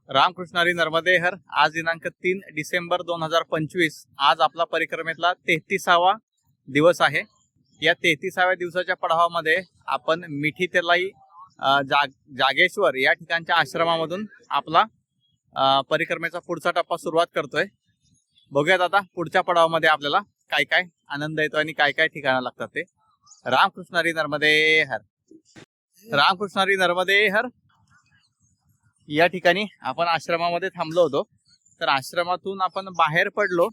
रामकृष्ण हरी नर्मदे हर। आज दिनांक 3 डिसेंबर 2025। आज आपला परिक्रमेतला 33वा दिवस आहे। या 33व्या दिवसाच्या पडावामध्ये आपण मिठी तेलाई जागेश्वर या ठिकाणच्या आश्रमामधून आपला परिक्रमेचा पुढचा टप्पा सुरुवात करतोय। बघूयात आता पुढच्या पडावामध्ये आपल्याला काय काय आनंद येतो आणि काय काय ठिकाणं लागतात ते। रामकृष्ण हरी नर्मदे हर। रामकृष्ण हरी नर्मदे हर। या ठिकाणी आपण आश्रमामध्ये थांबलो होतो, तर आश्रमातून आपण बाहेर पडलो।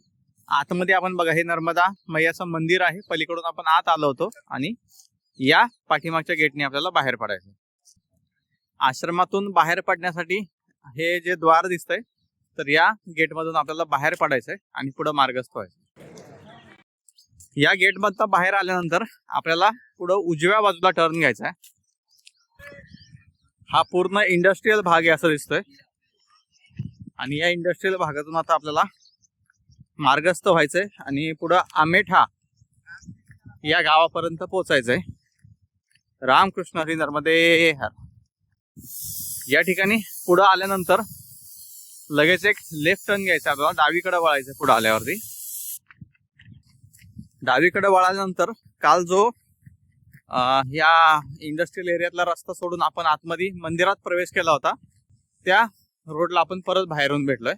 आतमध्ये आपण बघा, हे नर्मदा मैयाचं मंदिर आहे। पलीकडून आपण आत आलो होतो आणि या पाठीमागच्या गेटने आपल्याला बाहेर पडायचं। आश्रमातून बाहेर पडण्यासाठी हे जे द्वार दिसतंय, तर या गेटमधून आपल्याला बाहेर पडायचंय आणि पुढे मार्गस्थ व्हायचं। या गेटमधून बाहेर आल्यानंतर आपल्याला पुढे उजव्या बाजूला टर्न घ्यायचा आहे। हा पूर्ण इंडस्ट्रियल भाग आहे असं दिसतोय आणि या इंडस्ट्रियल भागातून आता आपल्याला मार्गस्थ व्हायचंय आणि पुढे आमेठा या गावापर्यंत पोहोचायचंय। रामकृष्ण हरी नर्मदे हर। या ठिकाणी पुढे आल्यानंतर लगेच एक लेफ्ट टर्न घ्यायचा, आपल्याला डावीकडे वळायचं। पुढे आल्यावरती डावीकडे वळाल्यानंतर काल जो या इंडस्ट्रियल एरियातला रस्ता सोडून आपण आतमध्ये मंदिरात प्रवेश केला होता, त्या रोडला आपण परत बाहेरून भेटलोय।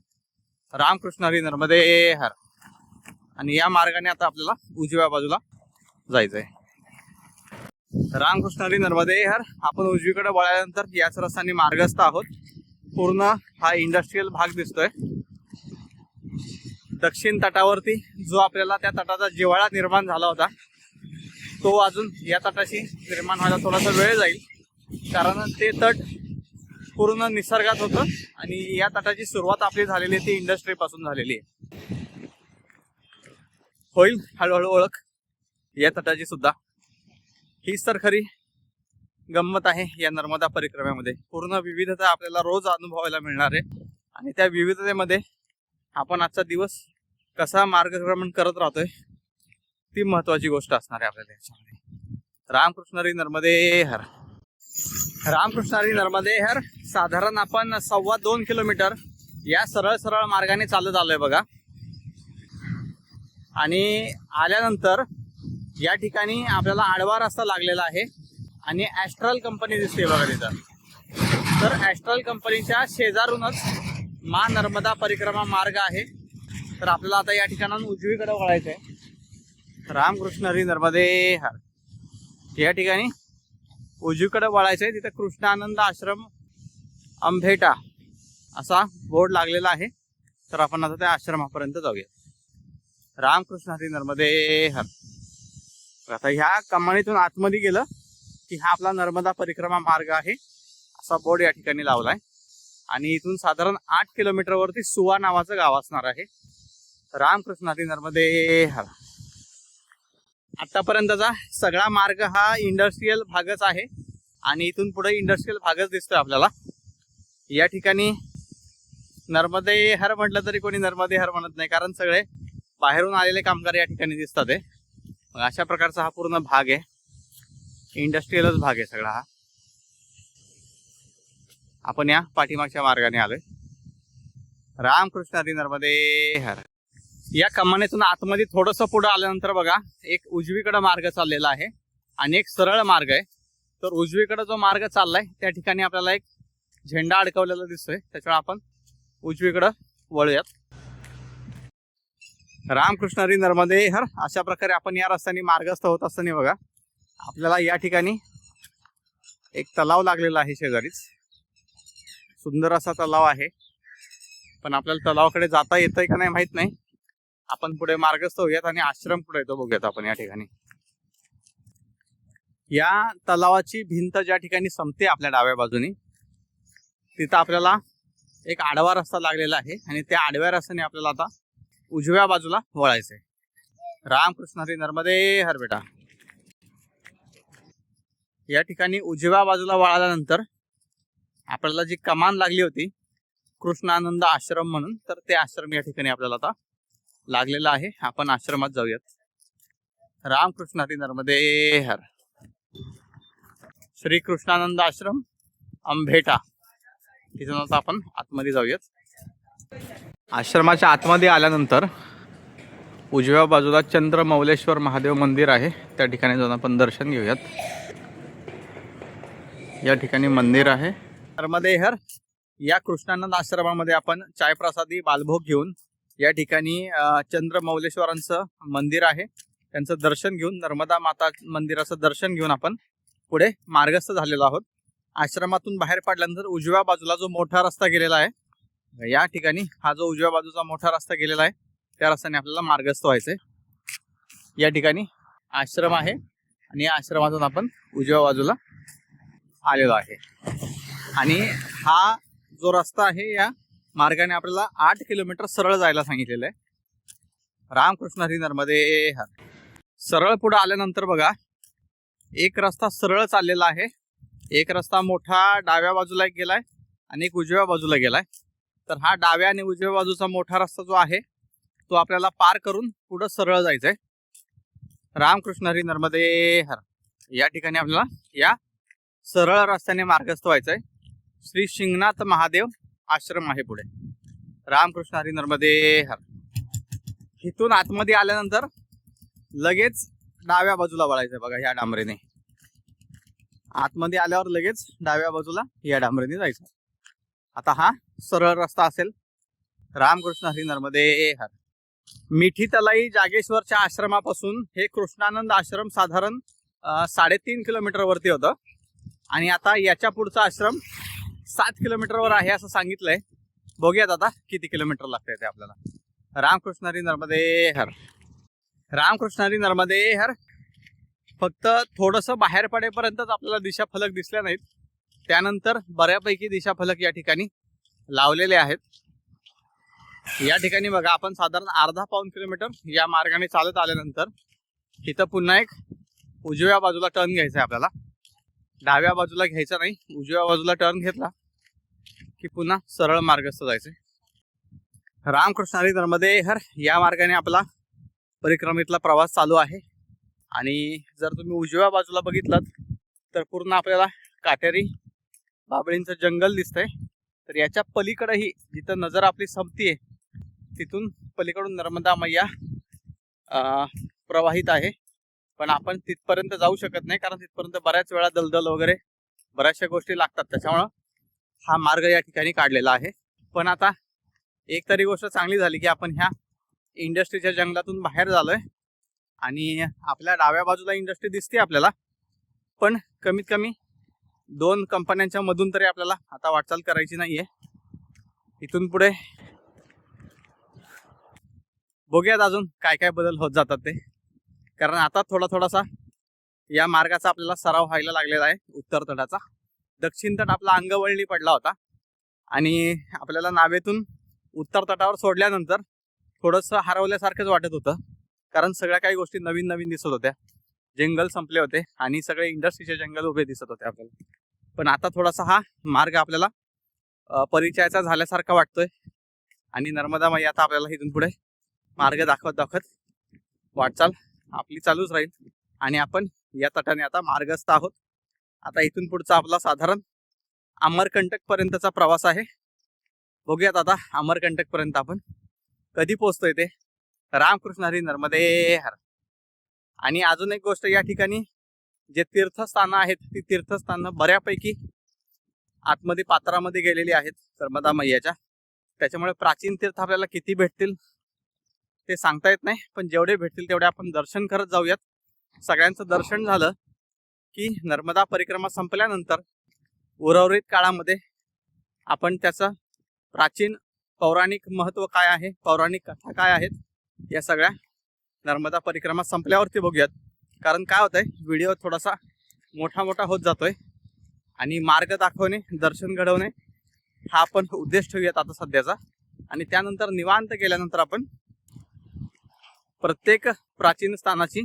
रामकृष्ण हरी नर्मदे हर। आणि या मार्गाने आता आपल्याला उजव्या बाजूला जायचंय। रामकृष्ण हरी नर्मदे हर। आपण उजवीकडे वळाल्यानंतर याच रस्त्याने मार्गस्थ आहोत। पूर्ण हा इंडस्ट्रियल भाग दिसतोय। दक्षिण तटावरती जो आपल्याला त्या तटाचा जिव्हाळा निर्माण झाला होता, तो अजून या तटाशी निर्माण व्हायला थोडासा वेळ जाईल, कारण ते तट पूर्ण निसर्गात होतं आणि या तटाची सुरुवात आपली झालेली ती इंडस्ट्री पासून झालेली आहे। होईल हळूहळू ओळख या तटाची सुद्धा। हीच तर खरी गंमत आहे या नर्मदा परिक्रमेमध्ये। पूर्ण विविधता आपल्याला रोज अनुभवायला मिळणार आहे आणि त्या विविधतेमध्ये आपण आजचा दिवस कसा मार्गक्रमण करत राहतोय ती महत्वाची गोष्ट असणार आहे आपल्याला याच्यामध्ये। रामकृष्ण हरी नर्मदे हर। रामकृष्ण हरी नर्मदे हर। साधारण आपण 2.25 किलोमीटर या सरळ सरळ मार्गाने चालत आलोय बघा। आणि आल्यानंतर या ठिकाणी आपल्याला आडवा रस्ता लागलेला आहे आणि ॲस्ट्रल कंपनी दिसते बघा तिथं। तर ॲस्ट्रल कंपनीच्या शेजारूनच मा नर्मदा परिक्रमा मार्ग आहे। तर आपल्याला आता या ठिकाणाहून उजवीकडे वळायचं आहे। रामकृष्ण हरी नर्मदे हर। या ठिकाणी उजवीकडे वळायचंय। तिथे कृष्णानंद आश्रम अंभेटा असा बोर्ड लागलेला आहे। तर आपण आता त्या आश्रमापर्यंत जाऊया। रामकृष्ण हरी नर्मदे हर। आता ह्या कमानीतून आतमध्ये गेलं की हा आपला नर्मदा परिक्रमा मार्ग आहे असा बोर्ड या ठिकाणी लावलाय आणि इथून साधारण 8 किलोमीटर वरती सुवा नावाचं गाव असणार आहे। रामकृष्ण हरी नर्मदे हर। आतापर्यंतचा सगळा मार्ग हा इंडस्ट्रियल भागच आहे आणि इथून पुढे इंडस्ट्रियल भागच दिसतोय आपल्याला। या ठिकाणी नर्मदे हर म्हटलं तरी कोणी नर्मदे हर म्हणत नाही, कारण सगळे बाहेरून आलेले कामगार या ठिकाणी दिसतात आहे। मग अशा प्रकारचा हा पूर्ण भाग आहे, इंडस्ट्रियलच भाग आहे सगळा हा। आपण या पाठीमागच्या मार्गाने आलोय। रामकृष्ण हरी नर्मदे हर। या कमानीतून आतमध्ये थोडंसं पुढे आल्यानंतर बघा, एक उजवीकडे मार्ग चाललेला आहे आणि एक सरळ मार्ग आहे। तर उजवीकडे जो मार्ग चाललाय त्या ठिकाणी आपल्याला एक झेंडा अडकवलेला दिसतोय, त्याच्यामुळे आपण उजवीकडे वळूयात। रामकृष्ण हरी नर्मदे हर। अशा प्रकारे आपण या रस्त्याने मार्गस्थ होत असताना बघा, आपल्याला या ठिकाणी एक तलाव लागलेला आहे शेजारीच। सुंदर असा तलाव आहे, पण आपल्याला तलावाकडे जाता येतंय का नाही माहित नाही। आपण पुढे मार्गस्थ होऊयात आणि आश्रम पुढे येतो बघूयात आपण या ठिकाणी। या तलावाची भिंत ज्या ठिकाणी संपते आपल्या डाव्या बाजूनी, तिथं आपल्याला एक आडवा रस्ता लागलेला आहे आणि त्या आडव्या रस्त्याने आपल्याला आता उजव्या बाजूला वळायचंय। रामकृष्ण हरी नर्मदे हर बेटा। या ठिकाणी उजव्या बाजूला वळाल्यानंतर आपल्याला जी कमान लागली होती कृष्णानंद आश्रम म्हणून, तर ते आश्रम या ठिकाणी आपल्याला आता लागलेला आहे। आपण आश्रमात जाऊयात। रामकृष्ण हरी नर्मदे हर। श्री कृष्णानंद आश्रम अंभेटा तिथून आता आपण आतमध्ये जाऊयात. आश्रमाच्या आतमध्ये आल्यानंतर उजव्या बाजूला चंद्रमौलेश्वर महादेव मंदिर आहे, त्या ठिकाणी जाऊन आपण दर्शन घेऊयात. या ठिकाणी मंदिर आहे नर्मदेहर. या कृष्णानंद आश्रमामध्ये आपण चाय प्रसादी बालभोग घेऊन या ठिकाणी चंद्रमौलेश्वरांचं मंदिर आहे त्यांचं दर्शन घेऊन, नर्मदा माता मंदिराचं दर्शन घेऊन आपण पुढे मार्गस्थ झालेलो आहोत. आश्रमातून बाहेर पडल्यानंतर उजव्या बाजूला जो मोठा रस्ता गेलेला आहे, या ठिकाणी हा जो उजव्या बाजूचा मोठा रस्ता गेलेला आहे त्या रस्त्याने आपल्याला मार्गस्थ व्हायचंय. या ठिकाणी आश्रम आहे आणि या आश्रमातून आपण उजव्या बाजूला आलेलो आहे. आणि हा जो रस्ता आहे या मार्गाने आपल्याला 8 किलोमीटर सरळ जायला सांगितलेलं आहे. रामकृष्ण हरी नर्मदे हर. सरळ पुढे आल्यानंतर बघा एक रस्ता सरळ चाललेला आहे, एक रस्ता मोठा डाव्या बाजूला एक गेलाय आणि एक उजव्या बाजूला गेलाय. तर हा डाव्या आणि उजव्या बाजूचा मोठा रस्ता जो आहे तो आपल्याला पार करून पुढे सरळ जायचंय. रामकृष्ण हरी नर्मदे हर. या ठिकाणी आपल्याला या सरळ रस्त्याने मार्गस्थ व्हायचंय. श्री शिंगनाथ महादेव आश्रम आहे पुढे. रामकृष्ण हरी नर्मदे हर. इथून आतमध्ये आल्यानंतर लगेच डाव्या बाजूला वळायचंय बघा, ह्या डांबरेने आतमध्ये आल्यावर लगेच डाव्या बाजूला या डांबरेने जायचं. आता हा सरळ रस्ता असेल. रामकृष्ण हरी नर्मदे हर. मिठी तलाई जागेश्वरच्या आश्रमापासून हे कृष्णानंद आश्रम साधारण 3.5 किलोमीटर वरती होतं आणि आता याच्या पुढचा आश्रम 7 किलोमीटरवर आहे असं सांगितलंय. बघूयात आता किती किलोमीटर लागतंय ते आपल्याला. रामकृष्ण हरी नर्मदे हर. रामकृष्ण हरी नर्मदे हर. फक्त थोडंसं बाहेर पडेपर्यंतच आपल्याला दिशाफलक दिसले नाहीत, त्यानंतर बऱ्यापैकी दिशाफलक या ठिकाणी लावलेले आहेत. या ठिकाणी बघा आपण साधारण अर्धा-पाऊण किलोमीटर या मार्गाने चालत आल्यानंतर इथं पुन्हा एक उजव्या बाजूला टर्न घ्यायचा आहे आपल्याला. डाव्या बाजूला घ्यायचा नाही, उजव्या बाजूला टर्न घेतला की पुन्हा सरळ मार्गस्थ जायचंय. रामकृष्ण हरी नर्मदे हर. या मार्गाने आपला परिक्रमेतला प्रवास चालू आहे. आणि जर तुम्ही उजव्या बाजूला बघितलात तर पूर्ण आपल्याला काटेरी बाबळींचं जंगल दिसतंय. तर याच्या पलीकडेही जिथं नजर आपली संपतीये तिथून पलीकडून नर्मदा मैया प्रवाहित आहे. पण आपण तिथपर्यंत जाऊ शकत नाही, कारण तिथपर्यंत बऱ्याच वेळा दलदल वगैरे बऱ्याचशा गोष्टी लागतात. त्याच्यामुळं हा मार्ग या ठिकाणी काढलेला आहे. पण आता एक तरी गोष्ट चांगली झाली की आपण ह्या इंडस्ट्रीच्या जंगलातून बाहेर झालोय आणि आपल्या डाव्या बाजूला इंडस्ट्री दिसते आपल्याला, पण कमीत कमी 2 कंपन्यांच्या मधून तरी आपल्याला आता वाटचाल करायची नाहीये. इथून पुढे बघूयात अजून काय काय बदल होत जातात ते, कारण आता थोडासा या मार्गाचा आपल्याला सराव व्हायला लागलेला आहे. उत्तर तटाचा दक्षिण तट आपला अंगवळणी पडला होता आणि आपल्याला नावेतून उत्तर तटावर सोडल्यानंतर थोडंसं हरवल्यासारखंच वाटत होतं, कारण सगळ्या काही गोष्टी नवीन नवीन दिसत होत्या. जंगल संपले होते आणि सगळे इंडस्ट्रीचे जंगल उभे दिसत होते आपल्याला. पण आता थोडासा हा मार्ग आपल्याला परिचयाचा झाल्यासारखा वाटतोय आणि नर्मदा मैया आता आपल्याला इथून पुढे मार्ग दाखवत वाटचाल आपली चालूच राहील आणि आपण या तटाने आता मार्गस्थ आहोत. आता इथून पुढचा आपला साधारण अमरकंटक पर्यंतचा प्रवास आहे. बघूयात आता अमरकंटक पर्यंत आपण कधी पोहोचतोय ते. रामकृष्ण हरी नर्मदे हर. आणि अजून एक गोष्ट, या ठिकाणी जे तीर्थस्थानं आहेत ती तीर्थस्थानं बऱ्यापैकी आतमध्ये पात्रामध्ये गेलेली आहेत नर्मदा मैयाच्या. त्याच्यामुळे प्राचीन तीर्थ आपल्याला किती भेटतील ते सांगता येत नाही, पण जेवढे भेटतील तेवढे आपण दर्शन करत जाऊयात. सगळ्यांचं दर्शन झालं की नर्मदा परिक्रमा संपल्यानंतर उर्वरित काळामध्ये आपण त्याचं प्राचीन पौराणिक महत्व काय आहे, पौराणिक कथा काय आहेत, या सगळ्या नर्मदा परिक्रमा संपल्यावरती बघूयात. कारण काय होतंय, व्हिडिओ थोडासा मोठा होत जातोय आणि मार्ग दाखवणे, दर्शन घडवणे हा आपण उद्देश ठेवूयात आता सध्याचा. आणि त्यानंतर निवांत गेल्यानंतर आपण प्रत्येक प्राचीन स्थानाची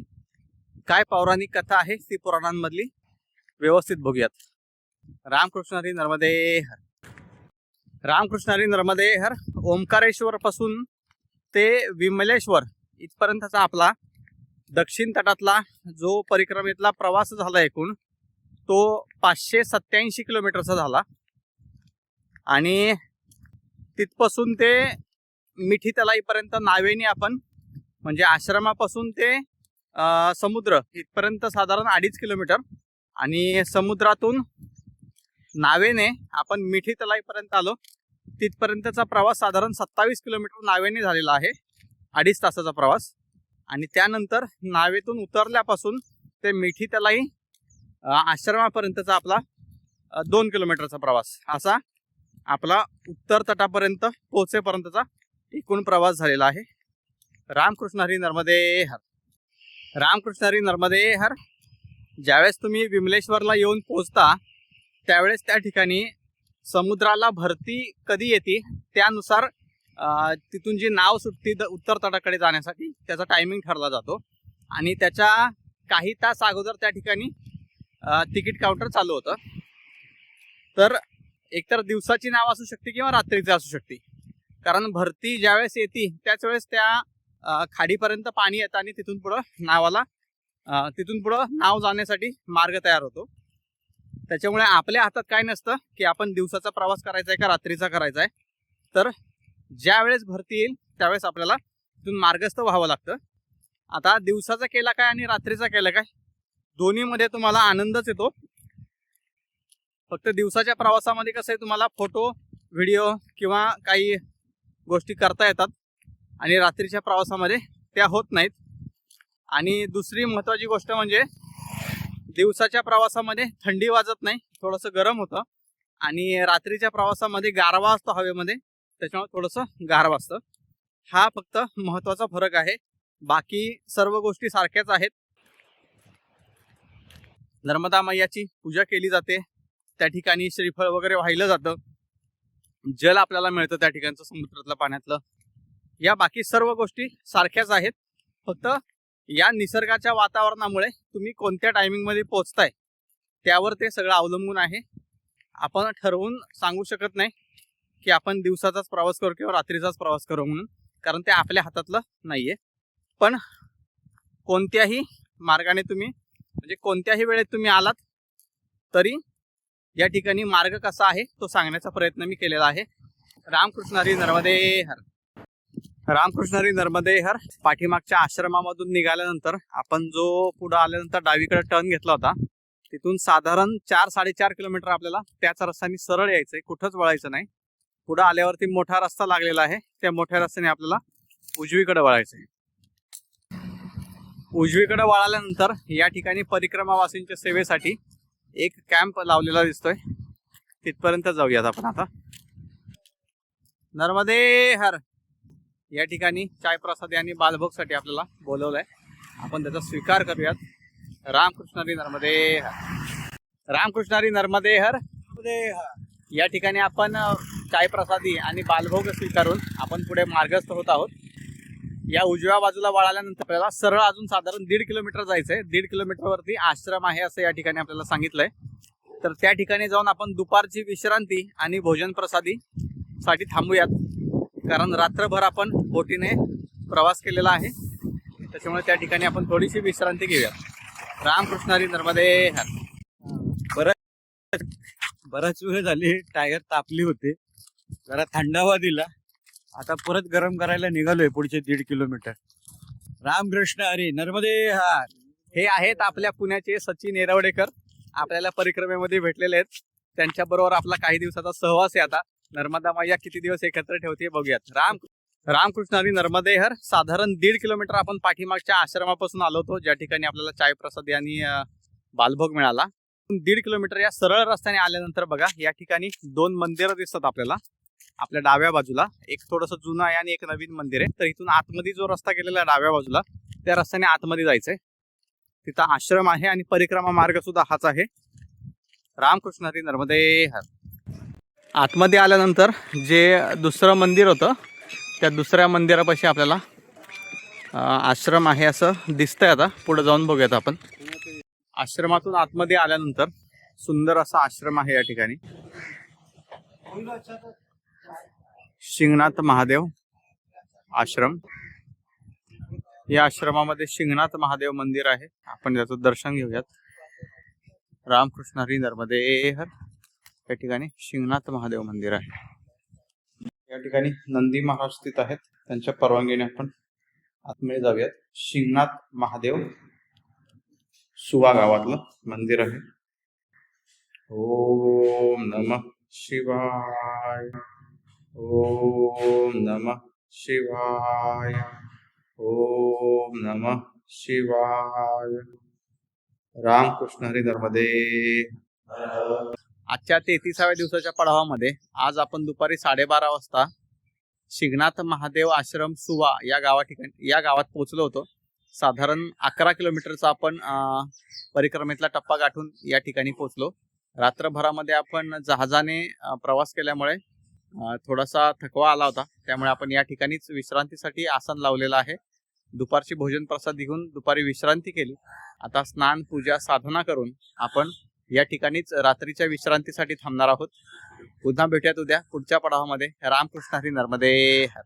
काय पौराणिक कथा आहे ती पुराणांमधली व्यवस्थित बघूयात. रामकृष्ण हरी नर्मदे हर. रामकृष्ण हरी नर्मदे हर. ओंकारेश्वर पासून ते विमलेश्वर इथपर्यंतचा आपला दक्षिण तटातला जो परिक्रमेतला प्रवास झाला एकूण तो 587 किलोमीटरचा झाला. आणि तिथपासून ते मिठी तलाईपर्यंत नावेने आपण म्हणजे आश्रमापासून ते समुद्र इथपर्यंत साधारण 2.5 किलोमीटर आणि समुद्रातून नावेने आपण मिठी तलाईपर्यंत आलो. तिथपर्यंतचा प्रवास साधारण 27 किलोमीटर नावेने झालेला आहे, 2.5 तासाचा प्रवास. आणि त्यानंतर नावेतून उतरल्यापासून ते मिठी तलाई आश्रमापर्यंतचा आपला 2 किलोमीटरचा प्रवास, असा आपला उत्तर तटापर्यंत पोहोचेपर्यंतचा एकूण प्रवास झालेला आहे. रामकृष्ण हरी नर्मदे हर. रामकृष्ण हरी नर्मदे हर. ज्यावेळेस तुम्ही विमलेश्वरला येऊन पोहोचता त्यावेळेस त्या ठिकाणी समुद्राला भरती कधी येते त्यानुसार तिथून जी नाव सुटती उत्तर तटाकडे जाण्यासाठी त्याचा टायमिंग ठरला जातो. आणि त्याच्या काही तास अगोदर त्या ठिकाणी तिकीट काउंटर चालू होतं. तर एकतर दिवसाची नाव असू शकते किंवा रात्रीची असू शकते, कारण भरती ज्यावेळेस येते त्याच वेळेस त्या खाडीपर्यंत पाणी येतं आणि तिथून पुढं नाव जाण्यासाठी मार्ग तयार होतो. त्याच्यामुळे आपल्या हातात काय नसतं की आपण दिवसाचा प्रवास करायचा आहे का रात्रीचा करायचा आहे. तर ज्या वेळेस भरती येईल त्यावेळेस आपल्याला तिथून मार्गस्थ व्हावं लागतं. आता दिवसाचा केला काय आणि रात्रीचा केला काय, दोन्हीमध्ये तुम्हाला आनंदच येतो. फक्त दिवसाच्या प्रवासामध्ये कसं आहे, तुम्हाला फोटो व्हिडिओ किंवा काही गोष्टी करता येतात आणि रात्रीच्या प्रवासामध्ये त्या होत नाहीत. आणि दुसरी महत्त्वाची गोष्ट म्हणजे दिवसाच्या प्रवासामध्ये थंडी वाजत नाही, थोडंसं गरम होतं. आणि रात्रीच्या प्रवासामध्ये गारवा असतो हवेमध्ये, त्याच्यामुळे थोडंसं गार वाजतं. हा फक्त महत्त्वाचा फरक आहे, बाकी सर्व गोष्टी सारख्याच आहेत. नर्मदा मैयाची पूजा केली जाते, त्या ठिकाणी श्रीफळ वगैरे वाहिलं जातं, जल आपल्याला मिळतं त्या ठिकाणचं समुद्रातलं पाण्यातलं. या बाकी सर्व गोष्टी सारख्याच आहेत. फक्त या निसर्गाच्या वातावरणामुळे तुम्ही कोणत्या टायमिंगमध्ये पोहोचताय त्यावर ते सगळं अवलंबून आहे. आपण ठरवून सांगू शकत नाही की आपण दिवसाचाच प्रवास करू किंवा रात्रीचाच प्रवास करू म्हणून, कारण ते आपल्या हातातलं नाहीये. पण कोणत्याही मार्गाने तुम्ही म्हणजे कोणत्याही वेळेत तुम्ही आलात तरी या ठिकाणी मार्ग कसा आहे तो सांगण्याचा प्रयत्न मी केलेला आहे. रामकृष्ण हरी नर्मदे हर. रामकृष्ण हरी नर्मदे हर. पाठीमागच्या आश्रमामधून निघाल्यानंतर आपण जो पुढे आल्यानंतर डावीकडे टर्न घेतला होता तिथून साधारण 4-4.5 किलोमीटर आपल्याला त्याच रस्त्याने सरळ यायचंय, कुठंच वळायचं नाही. पुढे आल्यावरती मोठा रस्ता लागलेला आहे, त्या मोठ्या रस्त्याने आपल्याला उजवीकडे वळायचंय. उजवीकडे वळाल्यानंतर या ठिकाणी परिक्रमावासींच्या सेवेसाठी एक कॅम्प लावलेला दिसतोय, तिथपर्यंत जाऊयात आपण आता. नर्मदे हर. या ठिकाणी चाय प्रसाद आणि बालभोगसाठी आपल्याला बोलवलंय, आपण त्याचा स्वीकार करूयात. रामकृष्ण हरी नर्मदे हर. रामकृष्ण हरी नर्मदे हर. या ठिकाणी आपण चाय प्रसादी आणि बालभोग स्वीकारून आपण पुढे मार्गस्थ होत आहोत. या उजव्या बाजूला वळाल्यानंतर आपल्याला सरळ अजून साधारण 1.5 किलोमीटर जायचंय. 1.5 किलोमीटरवरती आश्रम आहे असं या ठिकाणी आपल्याला सांगितलंय. तर त्या ठिकाणी जाऊन आपण दुपारची विश्रांती आणि भोजन प्रसादी साठी थांबूयात, कारण रात्रभर आपण बोटीने प्रवास केलेला आहे, त्याच्यामुळे त्या ठिकाणी आपण थोडीशी विश्रांती घेऊयात. रामकृष्ण हरी नर्मदे हर. बराच वेळ झाली, टायर तापली होते, जरा थंडावा दिला, आता परत गरम करायला निघालोय पुढचे 1.5 किलोमीटर. रामकृष्ण हरी नर्मदे हर. हे आहेत आपल्या पुण्याचे सचिन येरवडेकर, आपल्याला परिक्रमेमध्ये भेटलेले आहेत. त्यांच्या बरोबर आपला काही दिवसाचा सहवास आहे. आता नर्मदा मैया किती दिवस एकत्र ठेवते बघूयात. रामकृष्ण हरी नर्मदे हर. साधारण 1.5 किलोमीटर आपण पाठीमागच्या आश्रमापासून आलो होतो, ज्या ठिकाणी आपल्याला चाय प्रसाद आणि बालभोग मिळाला. 1.5 किलोमीटर या सरळ रस्त्याने आल्यानंतर बघा या ठिकाणी 2 मंदिरं दिसतात आपल्याला. आपल्या डाव्या बाजूला एक थोडंसं जुनं आहे आणि एक नवीन मंदिर आहे. तर इथून आतमध्ये जो रस्ता गेलेला आहे डाव्या बाजूला, त्या रस्त्याने आतमध्ये जायचंय. तिथं आश्रम आहे आणि परिक्रमा मार्ग सुद्धा हाच आहे. रामकृष्ण हरी नर्मदे हर. आतमध्ये आल्यानंतर जे दुसरं मंदिर होतं त्या दुसऱ्या मंदिरापाशी आपल्याला आश्रम आहे असं दिसतंय. आता पुढे जाऊन बघूयात आपण. आश्रमातून आतमध्ये आल्यानंतर सुंदर असा आश्रम आहे या ठिकाणी. शिंगणाथ महादेव आश्रम. या आश्रमामध्ये शिंगणाथ महादेव मंदिर आहे, आपण त्याचं दर्शन घेऊयात. रामकृष्ण हरी नर्मदे हर. या ठिकाणी शिंगणाथ महादेव मंदिर आहे. या ठिकाणी नंदी महाराज स्थित आहेत. त्यांच्या परवानगीने आपण आतमध्ये जाऊयात. शिंगणाथ महादेव सुवा गावातलं मंदिर आहे. ओम नमः शिवाय. ओम नमः शिवाय. ओम नमः शिवाय. रामकृष्ण हरी नर्मदे. आजच्या 33व्या दिवसाच्या पडावामध्ये आज आपण दुपारी 12:30 वाजता शिंगणाथ महादेव आश्रम सुवा या गावात पोहोचलो होतो. साधारण 11 किलोमीटरचा आपण परिक्रमेतला टप्पा गाठून या ठिकाणी पोहोचलो. रात्रभरामध्ये आपण जहाजाने प्रवास केल्यामुळे थोडासा थकवा आला होता. त्यामुळे आपण या ठिकाणीच विश्रांतीसाठी आसन लावलेलं आहे. दुपारची भोजन प्रसाद घेऊन दुपारी विश्रांती केली. आता स्नान पूजा साधना करून आपण या ठिकाणीच रात्रीच्या विश्रांतीसाठी थांबणार आहोत. पुन्हा भेटूयात उद्या पुढच्या पडावामध्ये. रामकृष्ण हरी नर्मदे हर.